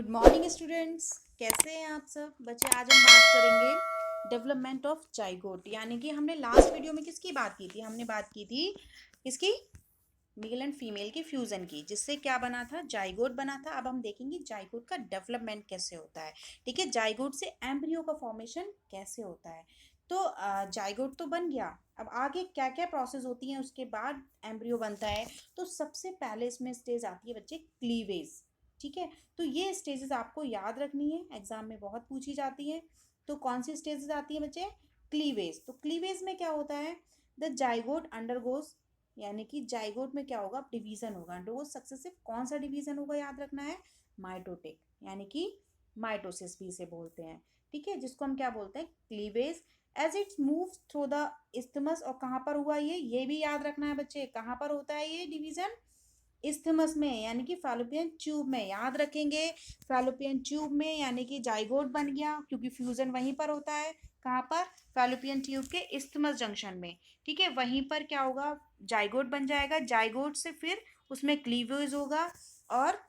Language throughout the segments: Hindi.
गुड मॉर्निंग स्टूडेंट्स, कैसे हैं आप सब बच्चे। आज हम बात करेंगे डेवलपमेंट ऑफ जाइगोट, यानी कि हमने लास्ट वीडियो में किसकी बात की थी। हमने बात की थी किसकी, मेल एंड फीमेल के फ्यूजन की, जिससे क्या बना था, जाइगोट बना था। अब हम देखेंगे जाइगोट का डेवलपमेंट कैसे होता है। ठीक है, जाइगोट से एम्ब्रियो का फॉर्मेशन कैसे होता है। तो जाइगोट तो बन गया, अब आगे क्या क्या प्रोसेस होती हैं, उसके बाद एम्ब्रियो बनता है। तो सबसे पहले इसमें स्टेज आती है बच्चे क्लीवेज। ठीक है, तो ये स्टेजेस आपको याद रखनी है, एग्जाम में बहुत पूछी जाती है। तो कौन सी स्टेजेस आती है बच्चे, क्लीवेज। तो क्लीवेज में क्या होता है, द जाइगोट अंडरगोज, यानी कि जाइगोट में क्या होगा, डिवीजन होगा। अंडरगोज सक्सेसिव, कौन सा डिवीजन होगा याद रखना है, माइटोटिक, यानी कि माइटोसिस भी इसे बोलते हैं। ठीक है, जिसको हम क्या बोलते हैं, cleavage. As it move through the isthmus, और कहाँ पर हुआ ये भी याद रखना है बच्चे, कहाँ पर होता है ये डिवीजन, इस्थमस में, यानी कि फैलोपियन ट्यूब में। याद रखेंगे, फैलोपियन ट्यूब में, यानी कि जाइगोट बन गया, क्योंकि फ्यूजन वहीं पर होता है। कहाँ पर, फैलोपियन ट्यूब के इस्थमस जंक्शन में। ठीक है, वहीं पर क्या होगा, जाइगोट बन जाएगा। जाइगोट से फिर उसमें क्लीवेज होगा, और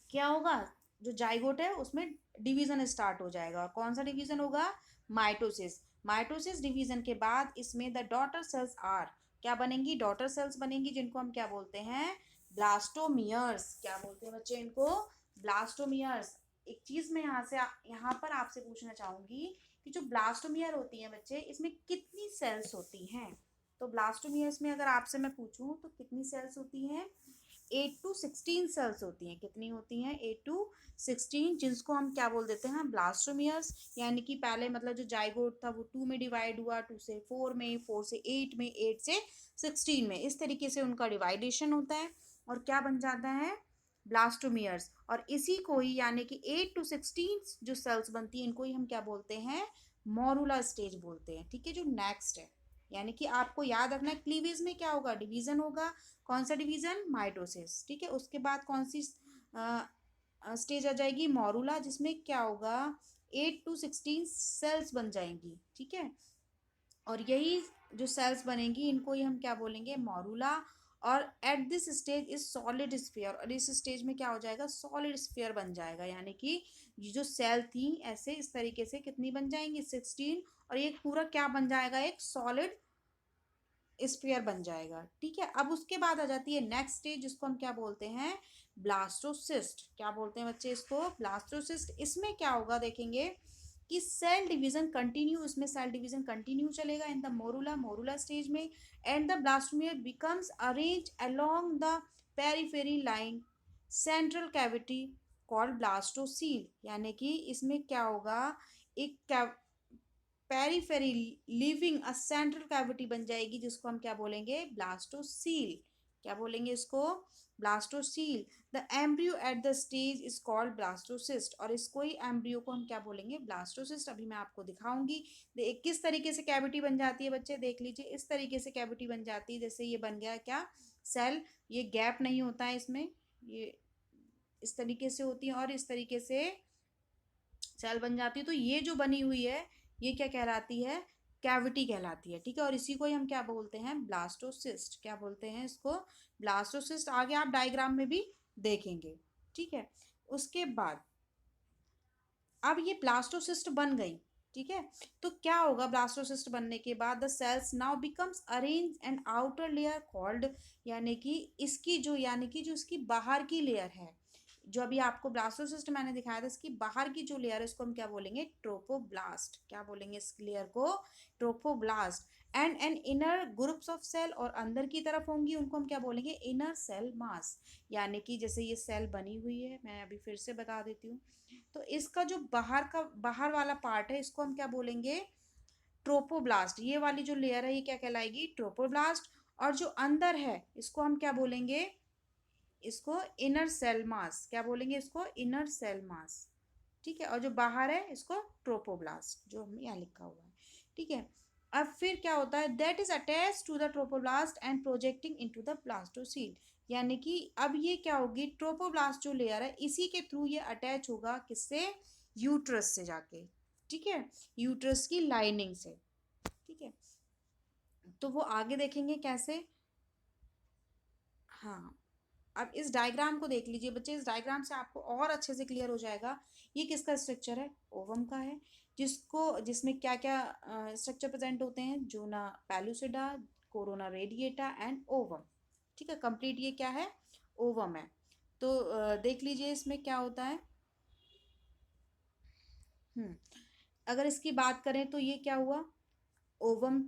क्या होगा, जो जाइगोट है उसमें डिवीजन स्टार्ट हो जाएगा। कौन सा डिवीजन होगा, माइटोसिस। माइटोसिस डिवीजन के बाद इसमें द डॉटर सेल्स आर, क्या बनेंगी, डॉटर सेल्स बनेंगी, जिनको हम क्या बोलते हैं, ब्लास्टोमियर्स। क्या बोलते हैं बच्चे इनको, ब्लास्टोमियर्स। एक चीज मैं यहाँ पर आपसे पूछना चाहूंगी कि जो ब्लास्टोमियर होती हैं बच्चे, इसमें कितनी सेल्स होती हैं। तो ब्लास्टोमियर्स में अगर आपसे मैं पूछूं तो कितनी सेल्स होती हैं, 8 to 16 सेल्स होती हैं। कितनी होती हैं, 8 to 16, जिसको हम क्या बोल देते हैं, ब्लास्टोमियर्स। यानी कि पहले मतलब जो जाइगोट था वो 2 में डिवाइड हुआ, 2 से 4 में, 4 से 8 में, 8 से 16 में, इस तरीके से उनका डिवाइडेशन होता है, और क्या बन जाता है, ब्लास्टोमियर्स। और इसी को ही, यानी कि 8 to 16 जो सेल्स बनती हैं, इनको ही हम क्या बोलते हैं, मोरुला स्टेज बोलते हैं। ठीक है, जो नेक्स्ट है, यानी कि आपको याद रखना है, क्लीवेज में क्या होगा, डिवीजन होगा। कौन सा डिवीजन, माइटोसिस। ठीक है, उसके बाद कौन सी स्टेज आ जाएगी, मोरुला, जिसमें क्या होगा, 8 to 16 सेल्स बन जाएंगी। ठीक है, और यही जो सेल्स बनेंगी, इनको ही हम क्या बोलेंगे, मोरुला। और at this stage is solid sphere, और इस स्टेज में क्या हो जाएगा, सॉलिड स्फीयर बन जाएगा। यानी कि ये जो सेल थी ऐसे इस तरीके से कितनी बन जाएंगी, 16, और ये पूरा क्या बन जाएगा, एक सॉलिड स्फीयर बन जाएगा। ठीक है, अब उसके बाद आ जाती है नेक्स्ट स्टेज, जिसको हम क्या बोलते हैं, ब्लास्टोसिस्ट। क्या बोलते हैं बच्चे इसको, ब्लास्टोसिस्ट। इसमें क्या होगा देखेंगे कि सेल डिवीजन कंटिन्यू, इसमें सेल डिवीजन कंटिन्यू चलेगा in the morula, morula stage में। And the blastomere becomes arrange along the periphery line central cavity called blastocoel. यानी कि इसमें क्या होगा, एक periphery leaving a central cavity बन जाएगी, जिसको हम क्या बोलेंगे, ब्लास्टोसील। क्या बोलेंगे इसको, blastocoel. The embryo at the stage is called blastocyst, और इसको ही एम्ब्रियो को हम क्या बोलेंगे, ब्लास्टोसिस्ट। अभी मैं आपको दिखाऊंगी किस तरीके से कैविटी बन जाती है बच्चे, देख लीजिए। इस तरीके से कैविटी बन जाती है, जैसे ये बन गया क्या, सेल, ये गैप नहीं होता है इसमें, ये इस तरीके से होती है, और इस तरीके से सेल बन जाती है। तो ये जो बनी हुई है, ये क्या कहलाती है, कैविटी कहलाती है। ठीक है, और इसी को ही हम क्या बोलते हैं, ब्लास्टोसिस्ट। क्या बोलते हैं इसको, ब्लास्टोसिस्ट। आगे आप डायग्राम में भी देखेंगे। ठीक है, उसके बाद अब ये ब्लास्टोसिस्ट बन गई। ठीक है, तो क्या होगा, ब्लास्टोसिस्ट बनने के बाद the cells now becomes arrange and outer layer called, यानी कि इसकी जो, यानी कि जो इसकी बाहर की लेयर है, जो अभी आपको ब्लास्टोसिस्ट मैंने दिखाया था, इसकी बाहर की जो लेयर है इसको हम क्या बोलेंगे, ट्रोपोब्लास्ट। क्या बोलेंगे इस लेयर को, trophoblast. And an inner groups of cell, और अंदर की तरफ होंगी, उनको हम क्या बोलेंगे, इनर सेल मास। यानी कि जैसे ये सेल बनी हुई है, मैं अभी फिर से बता देती हूँ। तो इसका जो बाहर वाला पार्ट है, इसको हम क्या बोलेंगे, ट्रोपोब्लास्ट। ये वाली जो लेयर है ये क्या कहलाएगी, ट्रोपोब्लास्ट। और जो अंदर है इसको हम क्या बोलेंगे, इसको इनर सेल मास। क्या बोलेंगे इसको, इनर सेल मास। ठीक है, और जो बाहर है इसको ट्रोपोब्लास्ट, जो हमने यहाँ लिखा हुआ है। ठीक है, अब फिर क्या होता है, that is attach to the trophoblast and projecting into the blastocoel. यानी कि अब ये क्या होगी, ट्रोपोब्लास्ट जो लेयर है, इसी के थ्रू ये अटैच होगा, किससे, यूट्रस से जाके। ठीक है, यूट्रस की लाइनिंग से। ठीक है, तो वो आगे देखेंगे कैसे। हाँ, अब इस डायग्राम को देख लीजिए बच्चे, इस डायग्राम से आपको और अच्छे से क्लियर हो जाएगा ये किसका स्ट्रक्चर है, ओवम का है, जिसमें क्या क्या स्ट्रक्चर प्रेजेंट होते हैं, zona pellucida, corona radiata and ovum. ठीक है, कंप्लीट ये क्या है, ओवम है। तो देख लीजिए इसमें क्या होता है। हम्म अगर इसकी बात करें तो ये क्या हुआ, ओवम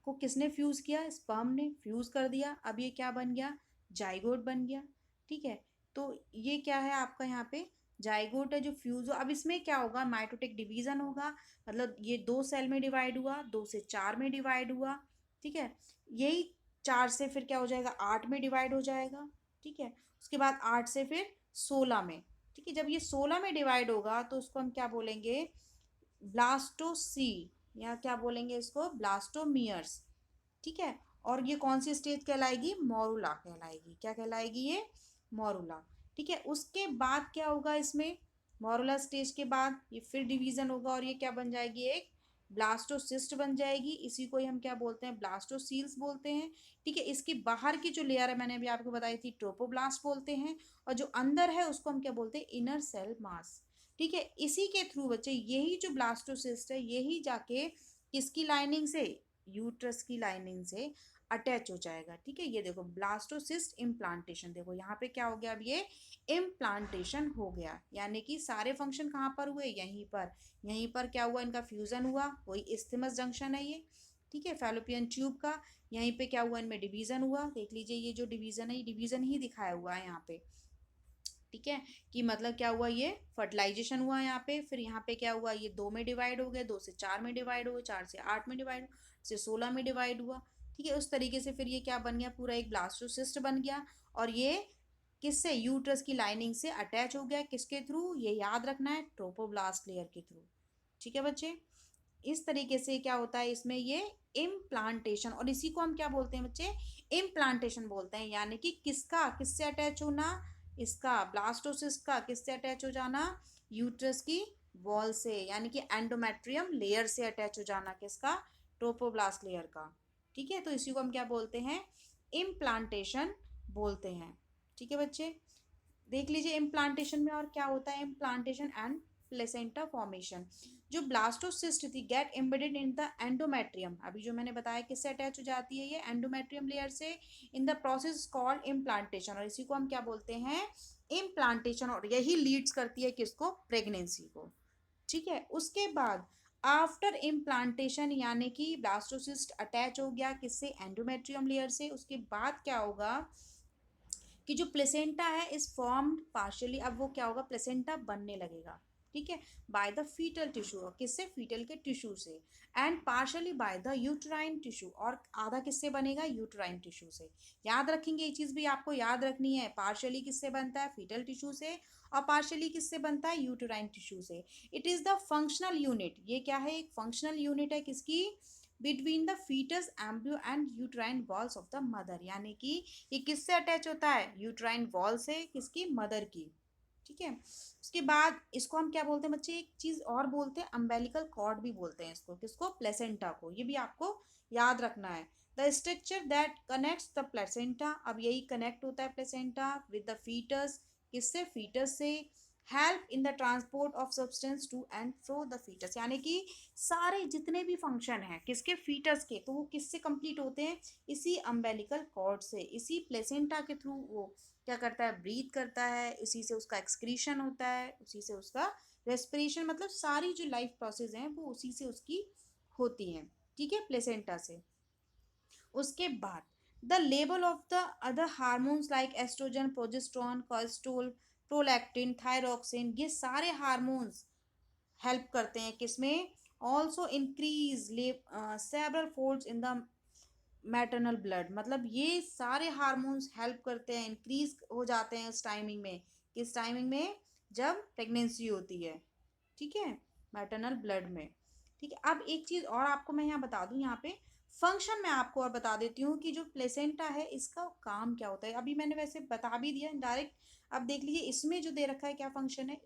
को किसने फ्यूज किया, स्पर्म ने फ्यूज कर दिया, अब ये क्या बन गया, जाइगोट बन गया। ठीक है, तो ये क्या है आपका यहाँ पे जाइगोट है जो फ्यूज हो। अब इसमें क्या होगा, माइटोटिक डिवीजन होगा, मतलब ये 2 सेल में डिवाइड हुआ, 2 से 4 में डिवाइड हुआ। ठीक है, यही 4 से फिर क्या हो जाएगा, 8 में डिवाइड हो जाएगा। ठीक है, उसके बाद 8 से फिर 16 में। ठीक है, जब ये 16 में डिवाइड होगा तो उसको हम क्या बोलेंगे, ब्लास्टोसी, या क्या बोलेंगे इसको, ब्लास्टोमियर्स। ठीक है, और ये कौन सी स्टेज कहलाएगी, मोरुला कहलाएगी। क्या कहलाएगी ये, मोरुला। ठीक है, उसके बाद क्या होगा इसमें, मोरुला स्टेज के बाद ये फिर डिवीजन होगा और ये क्या बन जाएगी, एक ब्लास्टोसिस्ट बन जाएगी। इसी को ही हम क्या बोलते हैं, ब्लास्टोसील्स बोलते हैं। ठीक है, इसकी बाहर की जो लेयर है मैंने अभी आपको बताई थी, ट्रोपोब्लास्ट बोलते हैं, और जो अंदर है उसको हम क्या बोलते हैं, इनर सेल मास। ठीक है, इसी के थ्रू बच्चे यही जो ब्लास्टोसिस्ट है यही जाके किसकी लाइनिंग से, यूट्रस की लाइनिंग से अटैच हो जाएगा। ठीक है, ये देखो ब्लास्टोसिस्ट इम्प्लांटेशन, देखो यहाँ पे क्या हो गया, अब ये इम्प्लांटेशन हो गया, यानी कि सारे फंक्शन कहाँ पर हुए, यहीं पर। यहीं पर क्या हुआ, इनका फ्यूजन हुआ, वही इस्थिमस जंक्शन है ये। ठीक है, फैलोपियन ट्यूब का, यहीं पे क्या हुआ, इनमें डिवीजन हुआ। देख लीजिए ये जो डिवीजन है, ये डिवीजन ही दिखाया हुआ है यहाँ पे। ठीक है, कि मतलब क्या हुआ, ये फर्टिलाइजेशन हुआ यहाँ पे, फिर यहाँ पे क्या हुआ, ये 2 में डिवाइड हो गए, 2 से 4 में डिवाइड हो गए, 4 से 8 में डिवाइड, से 16 में डिवाइड हुआ। ठीक है, उस तरीके से फिर ये क्या बन गया, पूरा एक ब्लास्टोसिस्ट बन गया। और ये किससे, यूट्रस की लाइनिंग से अटैच हो गया, किसके थ्रू, ये याद रखना है, ट्रोपोब्लास्ट लेयर के थ्रू। ठीक है बच्चे, इस तरीके से क्या होता है इसमें, ये इम्प्लांटेशन, और इसी को हम क्या बोलते हैं बच्चे, इम्प्लांटेशन बोलते हैं। यानी कि किसका किससे अटैच होना, इसका ब्लास्टोसिस का किससे अटैच हो जाना, यूट्रस की वॉल से, यानी कि एंडोमेट्रियम लेयर से अटैच हो जाना, किसका, ट्रोपोब्लास्ट लेयर का। ठीक है, तो इसी को हम क्या बोलते हैं, इम्प्लांटेशन बोलते हैं। ठीक है बच्चे, देख लीजिए इम्प्लांटेशन में और क्या होता है, इम्प्लांटेशन एंड प्लेसेंटा फॉर्मेशन। जो ब्लास्टोसिस्ट थी get embedded in the endometrium, अभी जो मैंने बताया किससे अटैच हो जाती है, ये एंडोमेट्रियम लेयर से, in the process called implantation, और इसी को हम क्या बोलते हैं, इम्प्लांटेशन, और यही लीड्स करती है किसको, प्रेगनेंसी को। ठीक है, उसके बाद आफ्टर इम्प्लांटेशन, यानी कि ब्लास्टोसिस्ट अटैच हो गया किससे, एंडोमेट्रियम लेयर से, उसके बाद क्या होगा कि जो प्लेसेंटा है इस फॉर्म्ड पार्शियली, अब वो क्या होगा, प्लेसेंटा बनने लगेगा। ठीक है, बाय द फीटल टिश्यू, किससे, फीटल के टिश्यू से, and partially by the uterine tissue, और आधा किससे बनेगा, यूट्राइन टिश्यू से। याद रखेंगे, ये चीज़ भी आपको याद रखनी है, पार्शियली किससे बनता है, फीटल टिश्यू से, और पार्शियली किससे बनता है, यूट्राइन टिश्यू से। It is the functional unit, ये क्या है, एक फंक्शनल यूनिट है किसकी, between the fetus embryo and uterine walls of the mother, यानी कि ये किससे अटैच होता है, यूट्राइन वॉल से, किसकी, मदर की। ठीक है, उसके बाद इसको हम क्या बोलते हैं बच्चे, एक चीज और बोलते हैं, अम्बेलिकल कॉर्ड भी बोलते हैं इसको, किसको, प्लेसेंटा को, ये भी आपको याद रखना है। The structure that connects the placenta, अब यही कनेक्ट होता है प्लेसेंटा विद द फीटस, किससे, फीटस से, help in the transport of substance to and fro the fetus, यानी कि सारे जितने भी फंक्शन हैं किसके, फीटस के, तो वो किससे कंप्लीट होते हैं, इसी अम्बेलिकल कॉर्ड से, इसी प्लेसेंटा के थ्रू वो क्या करता है, ब्रीथ करता है, उसी से उसका एक्सक्रीशन होता है, उसी से उसका रेस्पिरेशन, मतलब सारी जो लाइफ प्रोसेस हैं वो उसी से उसकी होती हैं। ठीक है, प्लेसेंटा से। उसके बाद the level of the other hormones like estrogen, progesterone, cholesterol, prolactin, thyroxine, ये सारे हार्मोन्स हेल्प करते हैं किसमें, also increase several folds in the maternal blood, मतलब ये सारे हार्मोन्स हेल्प करते हैं, इंक्रीज हो जाते हैं उस टाइमिंग में, किस टाइमिंग में, जब प्रेगनेंसी होती है। ठीक है, मैटरनल ब्लड में। ठीक है, अब एक चीज़ और आपको मैं यहाँ बता दूँ, यहाँ पे फंक्शन मैं आपको और बता देती हूँ कि जो प्लेसेंटा है इसका काम क्या होता है, अभी मैंने वैसे बता भी दिया डायरेक्ट। अब देख लीजिए इसमें जो दे रखा है क्या फंक्शन है,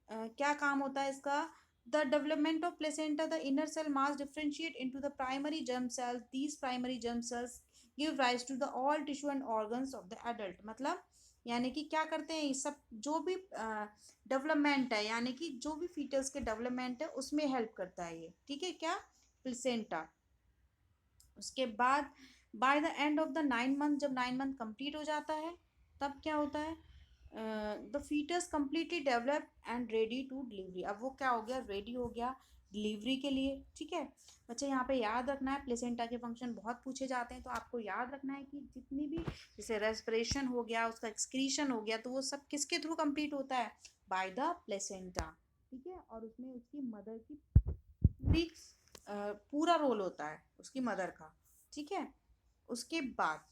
क्या काम होता है इसका, the development of placenta, the inner cell mass differentiate into the primary germ cells, these primary germ cells give rise to the all tissue and organs of the adult, मतलब यानी कि क्या करते हैं ये सब जो भी डेवलपमेंट है, यानी कि जो भी फीटस के डेवलपमेंट है उसमें हेल्प करता है ये, ठीक है, क्या, प्लेसेंटा। उसके बाद by the end of the 9 month, जब 9 मंथ कंप्लीट हो जाता है तब क्या होता है, the fetus completely develop and ready to delivery, अब वो क्या हो गया, रेडी हो गया डिलीवरी के लिए, ठीक है। बच्चे यहाँ पे याद रखना है, प्लेसेंटा के फंक्शन बहुत पूछे जाते हैं, तो आपको याद रखना है कि जितनी भी, जैसे रेस्पिरेशन हो गया, उसका एक्सक्रीशन हो गया, तो वो सब किसके थ्रू कंप्लीट होता है, बाय द प्लेसेंटा, ठीक है। और उसमें उसकी मदर की पूरी पूरा रोल होता है उसकी मदर का, ठीक है। उसके बाद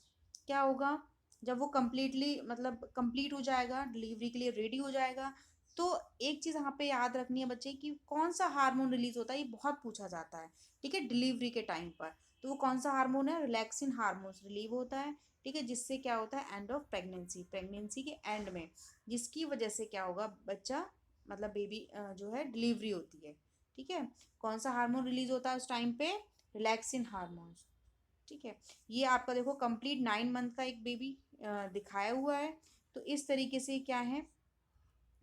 क्या होगा, जब वो कम्प्लीटली मतलब कंप्लीट हो जाएगा, डिलीवरी के लिए रेडी हो जाएगा, तो एक चीज़ यहाँ पे याद रखनी है बच्चे कि कौन सा हार्मोन रिलीज होता है, ये बहुत पूछा जाता है, ठीक है, डिलीवरी के टाइम पर। तो वो कौन सा हार्मोन है, रिलैक्सिन हार्मोन रिलीव होता है, ठीक है, जिससे क्या होता है, एंड ऑफ प्रेगनेंसी, प्रेगनेंसी के एंड में, जिसकी वजह से क्या होगा, बच्चा मतलब बेबी जो है डिलीवरी होती है, ठीक है। कौन सा हार्मोन रिलीज होता है उस टाइम पे, रिलैक्सिन हार्मोन, ठीक है। ये आपका देखो कंप्लीट 9 मंथ का एक बेबी दिखाया हुआ है। तो इस तरीके से क्या है,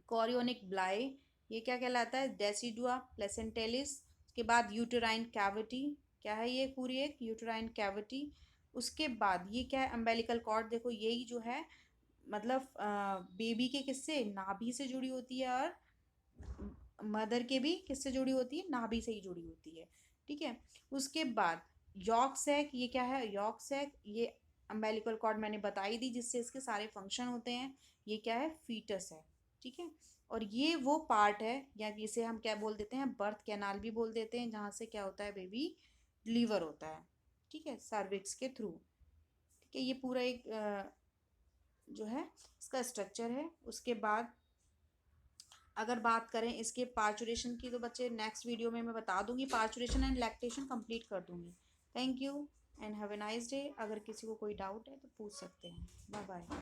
कोरियोनिक ब्लाई, ये क्या कहलाता है, डेसिडुआ प्लेसेंटेलिस। उसके बाद यूटेराइन कैविटी, क्या है ये, पूरी एक यूटेराइन कैविटी। उसके बाद ये क्या है, अम्बेलिकल कॉर्ड, देखो यही जो है मतलब बेबी के किससे, नाभि से जुड़ी होती है, और मदर के भी किससे जुड़ी होती है, नाभि से ही जुड़ी होती है, ठीक है। उसके बाद यॉर्क सैक, ये क्या है, यॉर्क सैक, ये अम्बेलिकल कॉर्ड मैंने बताई दी जिससे इसके सारे फंक्शन होते हैं। ये क्या है, फीटस है, ठीक है। और ये वो पार्ट है, या इसे हम क्या बोल देते हैं, बर्थ कैनाल भी बोल देते हैं, जहाँ से क्या होता है, बेबी डिलीवर होता है, ठीक है, सर्विक्स के थ्रू, ठीक है। ये पूरा एक जो है इसका स्ट्रक्चर है। उसके बाद अगर बात करें इसके पार्चुरेशन की, तो बच्चे नेक्स्ट वीडियो में मैं बता दूंगी, पार्चुरेशन एंड लैक्टेशन कंप्लीट कर दूंगी। Thank you and have a nice day. अगर किसी को कोई डाउट है तो पूछ सकते हैं। Bye bye.